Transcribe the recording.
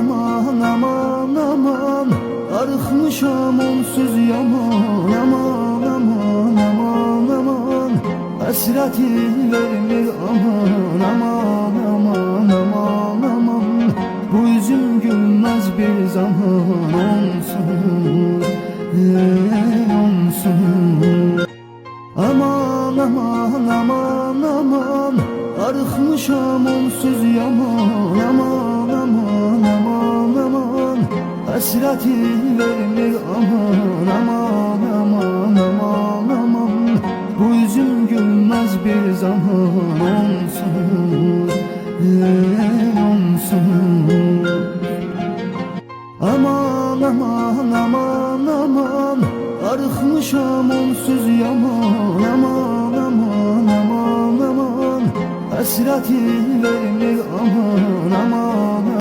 aman aman aman, arıkmışam onsuz yaman aman aman aman aman, hasreti vermir aman aman aman aman aman, bu yüzüm gülmez bir zaman onsuz onsuz. Aman aman aman aman, arıkmışam onsuz yaman aman aman aman aman, hasreti vermir aman aman aman aman aman, bu yüzüm gülmez bir zaman onsuz onsuz. Aman aman aman aman, arıkmışam onsuz yaman aman aman aman aman, hasreti vermir aman aman